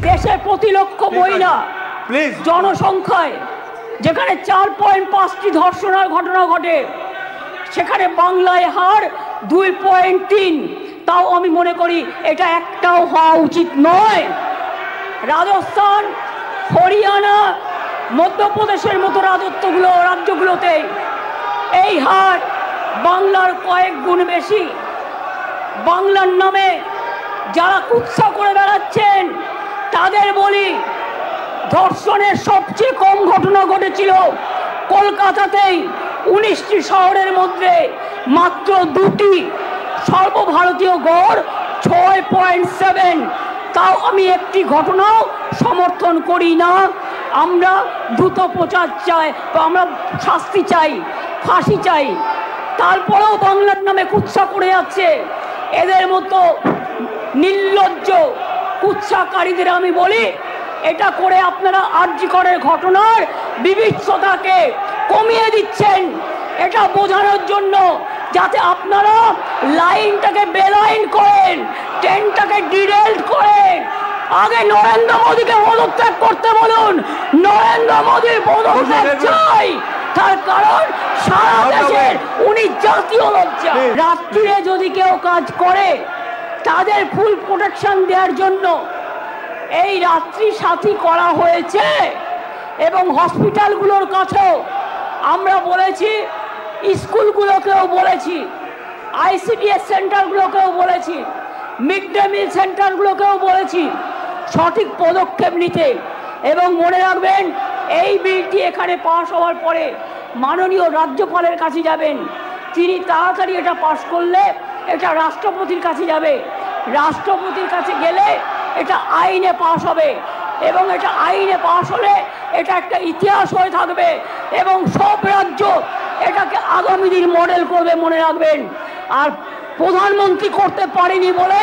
দেশে প্রতি লক্ষ মহিলা জনসংখ্যায় যেখানে 4.5টি ধর্ষণের ঘটনা ঘটে, সেখানে বাংলায় হার 2.3। তাও আমি মনে করি এটা একটাও হওয়া উচিত নয়। রাজস্থান, হরিয়ানা, মধ্যপ্রদেশের মতো রাজ্যগুলোতে এই হার বাংলার কয়েক গুণ বেশি। বাংলার নামে যারা কুৎসা করে বেড়াচ্ছেন তাদের বলি, ধর্ষণের সবচেয়ে কম ঘটনা ঘটেছিল কলকাতাতেই। 19টি শহরের মধ্যে মাত্র 2টি, সর্বভারতীয় গড় 6.7। তাও আমি একটি ঘটনাও সমর্থন করি না। আমরা দ্রুত প্রচার চাই, আমরা শাস্তি চাই, ফাঁসি চাই। তারপরেও বাংলার নামে কুৎসা করে যাচ্ছে এদের মতো নির্লজ্জ কুৎসাকারীদের আমি বলি, এটা করে আপনারা আরজিকরের ঘটনার বিভৎসতাকে কমিয়ে দিচ্ছেন। এটা বোঝানোর জন্য যাতে আপনারা লাইনটাকে বেলাইন করেন, ট্রেনটাকে ডিরেল্ট করেন। আগে নরেন্দ্র মোদীকে পদত্যাগ করতে বলুন। নরেন্দ্র মোদীর পদত্যাগ চাই, তার কারণ সারা দেশের উনি জাতীয় লজ্জা। রাত্রিরে যদি কেউ কাজ করে তাদের ফুল প্রোটেকশন দেওয়ার জন্য এই রাত্রি সাথী করা হয়েছে। এবং হসপিটালগুলোর কাছেও আমরা বলেছি, স্কুলগুলোকেও বলেছি, আইসিডিএস সেন্টারগুলোকেও বলেছি, মিড ডে মিল সেন্টারগুলোকেও বলেছি সঠিক পদক্ষেপ নিতে। এবং মনে রাখবেন, এই বিলটি এখানে পাশ হওয়ার পরে মাননীয় রাজ্যপালের কাছে যাবেন। তিনি তাড়াতাড়ি এটা পাশ করলে এটা রাষ্ট্রপতির কাছে যাবে। রাষ্ট্রপতির কাছে গেলে এটা আইনে পাশ হবে এবং এটা আইনে পাশ হলে এটা একটা ইতিহাস হয়ে থাকবে এবং সব রাজ্য এটাকে আগামী দিন মডেল করবে, মনে রাখবেন। আর প্রধানমন্ত্রী করতে পারেনি বলে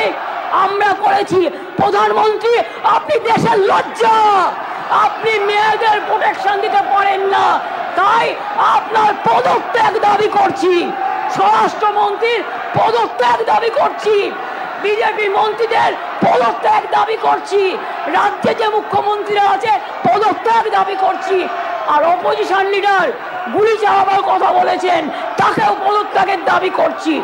আমরা করেছি। প্রধানমন্ত্রী, আপনি দেশের লজ্জা, আপনি মেয়েদের প্রোটেকশন দিতে পারেন না, তাই আপনার পদত্যাগ দাবি করছি। স্বরাষ্ট্রমন্ত্রীর পদত্যাগ দাবি করছি, বিজেপি মন্ত্রীদের পদত্যাগ দাবি করছি, রাজ্যে যে মুখ্যমন্ত্রীরা আছে পদত্যাগ দাবি করছি। আর অপোজিশন লিডার গুলি চালাবার কথা বলেছেন, তাকেও পদত্যাগের দাবি করছি।